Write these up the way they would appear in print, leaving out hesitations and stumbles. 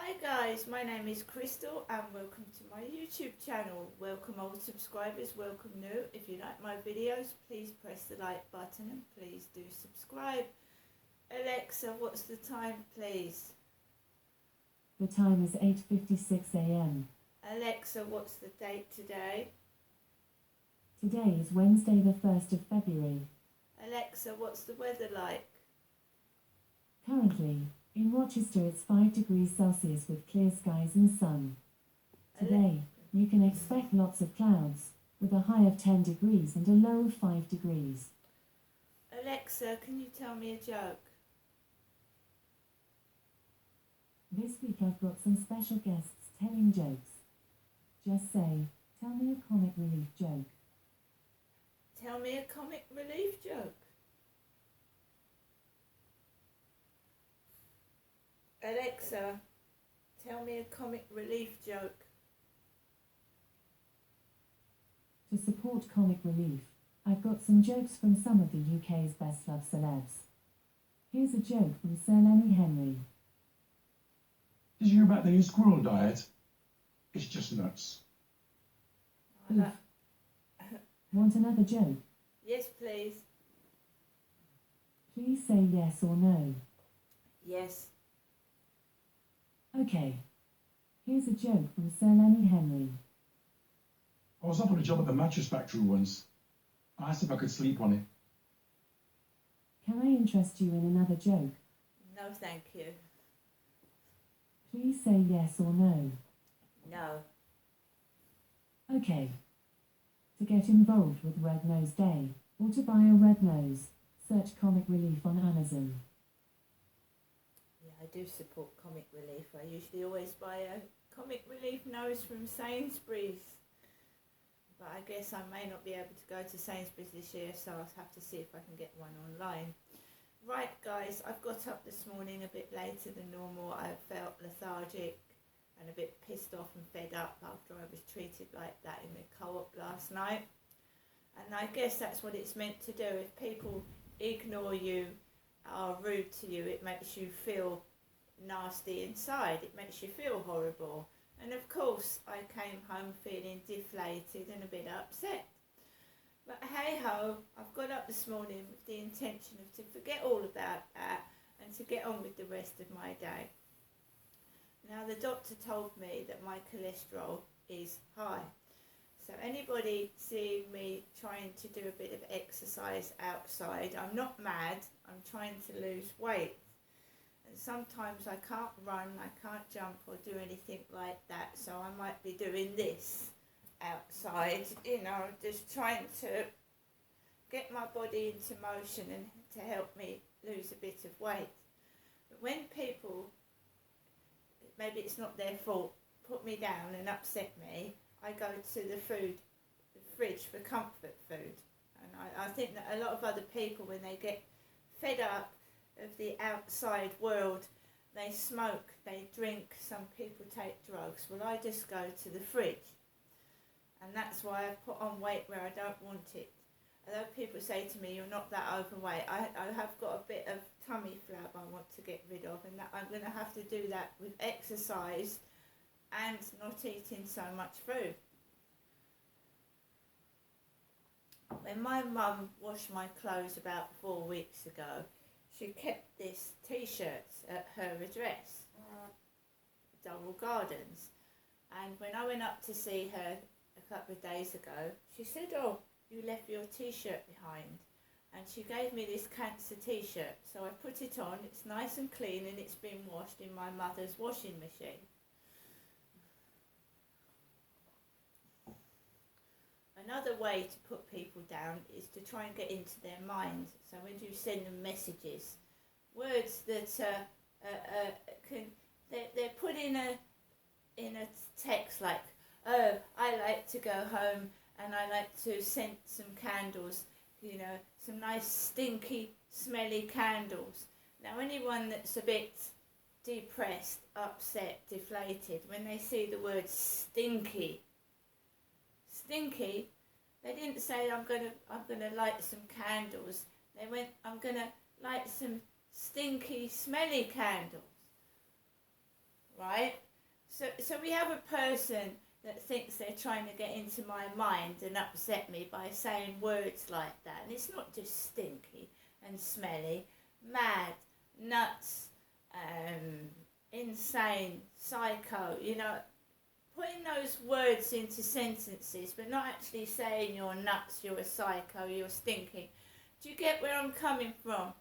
Hi guys, my name is Crystal and welcome to my YouTube channel. Welcome old subscribers, welcome new. If you like my videos, please press the like button and please do subscribe. Alexa, what's the time please? The time is 8:56 a.m. Alexa, what's the date today? Today is Wednesday the 1st of February. Alexa, what's the weather like? Currently, in Rochester it's 5 degrees Celsius with clear skies and sun. Today, you can expect lots of clouds, with a high of 10 degrees and a low of 5 degrees. Alexa, can you tell me a joke? This week I've got some special guests telling jokes. Just say, tell me a comic relief joke. Tell me a comic relief joke. Alexa, tell me a comic relief joke. To support comic relief, I've got some jokes from some of the UK's best loved celebs. Here's a joke from Sir Lenny Henry. Did you hear about the new squirrel diet? It's just nuts. Oof. Want another joke? Yes, please. Please say yes or no. Yes. Okay. Here's a joke from Sir Lenny Henry. I was offered a job at the mattress factory once. I asked if I could sleep on it. Can I interest you in another joke? No, thank you. Please say yes or no. No. Okay. To get involved with Red Nose Day, or to buy a red nose, search Comic Relief on Amazon. Yeah, I do support comic relief. I usually always buy a comic relief nose from Sainsbury's. But I guess I may not be able to go to Sainsbury's this year, so I'll have to see if I can get one online. Right guys, I've got up this morning a bit later than normal. I felt lethargic and a bit pissed off and fed up after I was treated like that in the co-op last night. And I guess that's what it's meant to do. If people ignore you, are rude to you, it makes you feel nasty inside. It makes you feel horrible. And of course, I came home feeling deflated and a bit upset. But hey ho, I've got up this morning with the intention of to forget all about that and to get on with the rest of my day. Now the doctor told me that my cholesterol is high. So anybody seeing me trying to do a bit of exercise outside, I'm not mad, I'm trying to lose weight. And sometimes I can't run, I can't jump or do anything like that, so I might be doing this outside, just trying to get my body into motion and to help me lose a bit of weight. But when people, maybe it's not their fault, put me down and upset me, I go to the fridge for comfort food. And I think that a lot of other people, when they get fed up of the outside world, they smoke, they drink, some people take drugs. Well, I just go to the fridge. And that's why I put on weight where I don't want it. Although people say to me, you're not that overweight, I have got a bit of tummy flab I want to get rid of, and that I'm going to have to do that with exercise and not eating so much food. When my mum washed my clothes about 4 weeks ago, she kept this t-shirt at her address, Double Gardens. And when I went up to see her a couple of days ago, she said, oh, you left your t-shirt behind. And she gave me this cancer t-shirt. So I put it on, it's nice and clean and it's been washed in my mother's washing machine. Another way to put people down is to try and get into their minds. So when you send them messages, words that they're put in a text like, oh, I like to go home and I like to scent some candles, some nice stinky, smelly candles. Now anyone that's a bit depressed, upset, deflated, when they see the word stinky, they didn't say I'm gonna light some candles. They went, I'm gonna light some stinky, smelly candles. right? So we have a person that thinks they're trying to get into my mind and upset me by saying words like that. And it's not just stinky and smelly, mad, nuts, insane, psycho, you know, putting those words into sentences but not actually saying you're nuts, you're a psycho, you're stinking. Do you get where I'm coming from?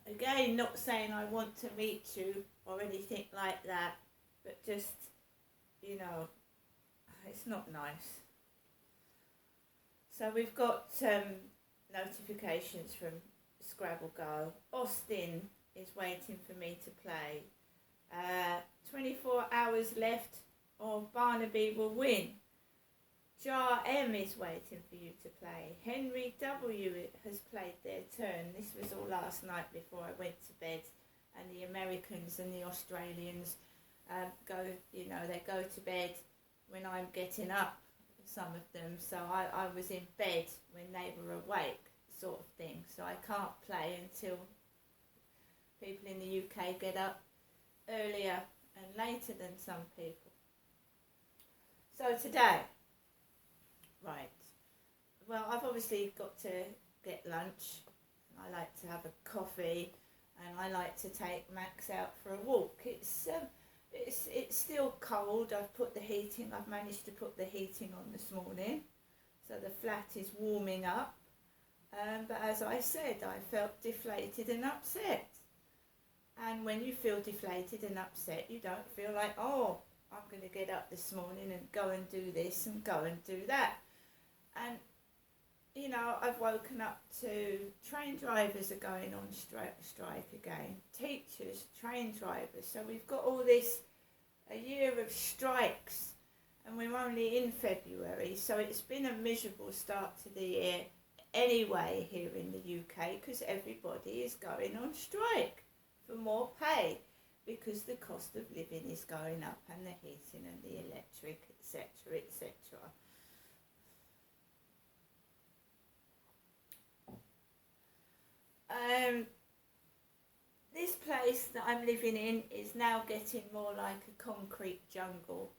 Again, not saying I want to meet you or anything like that, but just, you know, it's not nice. So we've got notifications from Scrabble Go. Austin is waiting for me to play. 24 hours left or Barnaby will win. Jar M is waiting for you to play. Henry W has played their turn. This was all last night before I went to bed. And the Americans and the Australians they go to bed when I'm getting up, some of them. So I was in bed when they were awake, sort of thing. So I can't play until people in the UK get up earlier and later than some people. So today, right, well, I've obviously got to get lunch. I like to have a coffee and I like to take Max out for a walk. It's still cold. I've managed to put the heating on this morning, so the flat is warming up. But as I said, I felt deflated and upset. And when you feel deflated and upset, you don't feel like, oh, I'm going to get up this morning and go and do this and go and do that. And, you know, I've woken up to train drivers are going on strike again. Teachers, train drivers. So we've got all this, a year of strikes, and we're only in February. So it's been a miserable start to the year anyway here in the UK, because everybody is going on strike for more pay, because the cost of living is going up and the heating and the electric, etc., etc. This place that I'm living in is now getting more like a concrete jungle.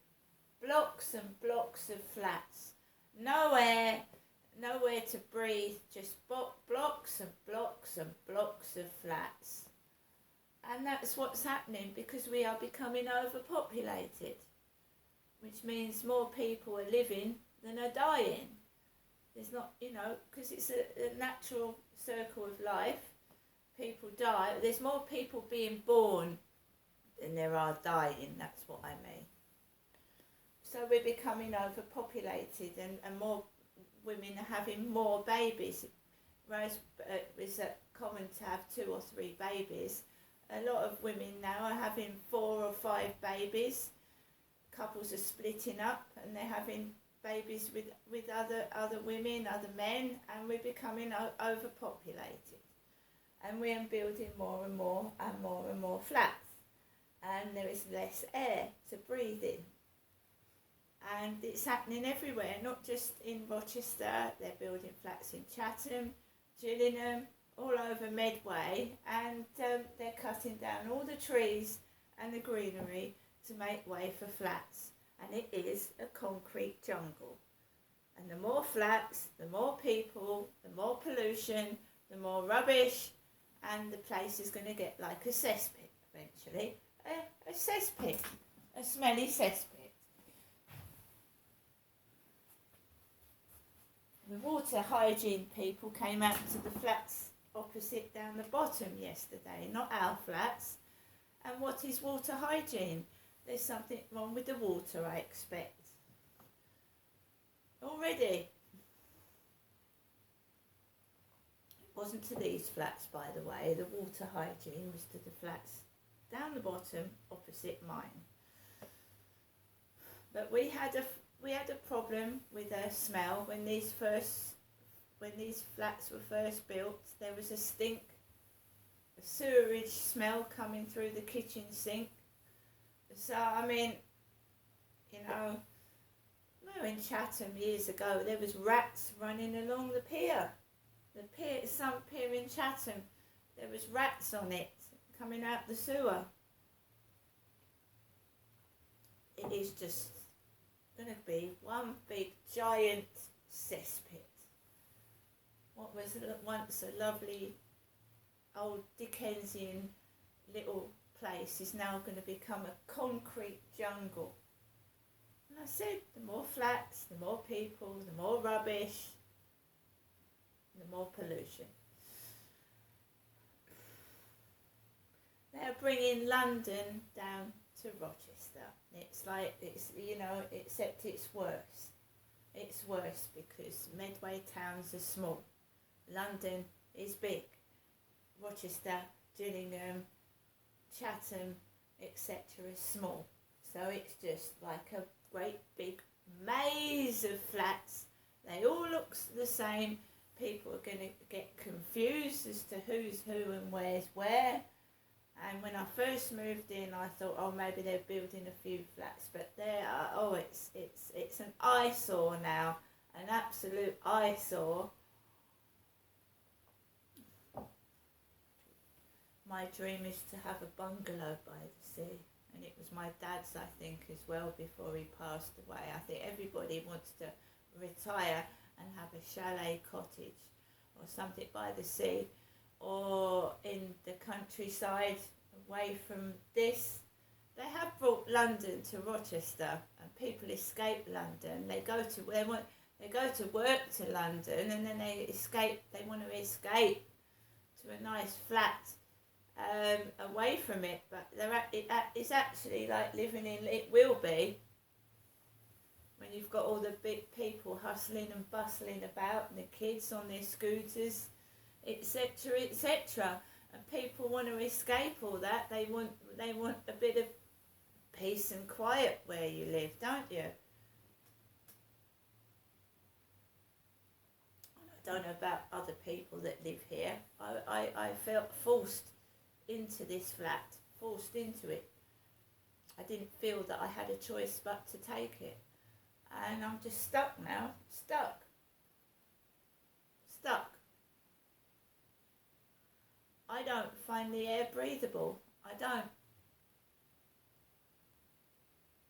Blocks and blocks of flats. No air, nowhere to breathe, just blocks and blocks and blocks of flats. And that's what's happening because we are becoming overpopulated, which means more people are living than are dying. There's not, you know, because it's a natural circle of life. People die. There's more people being born than there are dying. That's what I mean. So we're becoming overpopulated, and more women are having more babies. Whereas it was common to have 2 or 3 babies. A lot of women now are having 4 or 5 babies. Couples are splitting up and they're having babies with other women, other men, and we're becoming overpopulated. And we're building more and more and more and more flats. And there is less air to breathe in. And it's happening everywhere, not just in Rochester. They're building flats in Chatham, Gillingham, all over Medway, and they're cutting down all the trees and the greenery to make way for flats. And it is a concrete jungle. And the more flats, the more people, the more pollution, the more rubbish, and the place is going to get like a cesspit eventually. A cesspit, a smelly cesspit. The water hygiene people came out to the flats opposite down the bottom yesterday, not our flats. And what is water hygiene? There's something wrong with the water, I expect. Already. It wasn't to these flats, by the way. The water hygiene was to the flats down the bottom opposite mine. But we had a problem with a smell when these flats were first built. There was a stink, a sewerage smell coming through the kitchen sink. So, I mean, you know, we were in Chatham years ago. There was rats running along the pier. Some pier in Chatham. there was rats on it coming out the sewer. It is just going to be one big giant cesspit. What was once a lovely old Dickensian little place is now going to become a concrete jungle. And I said, the more flats, the more people, the more rubbish, the more pollution. They're bringing London down to Rochester. It's like, except it's worse. It's worse because Medway towns are small. London is big. Rochester, Gillingham, Chatham, etc. is small. So it's just like a great big maze of flats. They all look the same. People are going to get confused as to who's who and where's where. And when I first moved in, I thought, oh, maybe they're building a few flats, but they are. It's an eyesore now, an absolute eyesore. My dream is to have a bungalow by the sea, and it was my dad's, I think, as well, before he passed away. I think everybody wants to retire and have a chalet cottage or something by the sea, or in the countryside away from this. They have brought London to Rochester, and people escape London. They go to work to London, and then they want to escape to a nice flat away from it, but it's actually like living in, it will be, when you've got all the big people hustling and bustling about, and the kids on their scooters, etc., etc. And people want to escape all that. They want a bit of peace and quiet where you live, don't you? I don't know about other people that live here. I felt forced into this flat, forced into it. I didn't feel that I had a choice but to take it. And I'm just stuck now, stuck. I don't find the air breathable, I don't.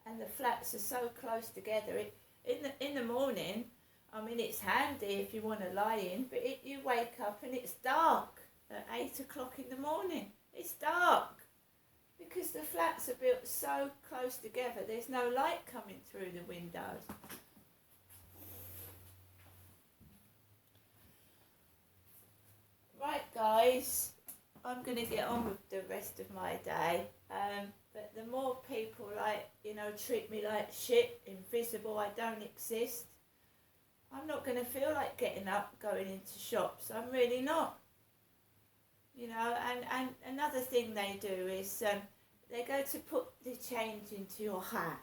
And the flats are so close together. In the morning, I mean, it's handy if you want to lie in, but you wake up and it's dark at 8 o'clock in the morning. It's dark because the flats are built so close together. There's no light coming through the windows. Right, guys, I'm going to get on with the rest of my day. But the more people treat me like shit, invisible, I don't exist, I'm not going to feel like getting up, going into shops. I'm really not. And another thing they do is they go to put the change into your hand,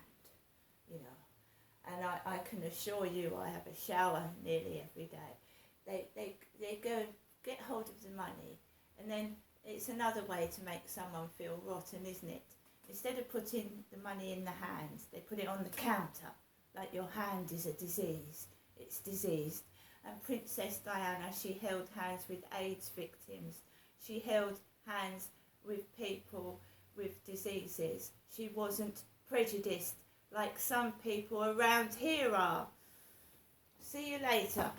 and I can assure you I have a shower nearly every day. They go get hold of the money, and then it's another way to make someone feel rotten, isn't it? Instead of putting the money in the hands, they put it on the counter, like your hand is a disease. It's diseased. And Princess Diana, she held hands with AIDS victims. She held hands with people with diseases. She wasn't prejudiced like some people around here are. See you later.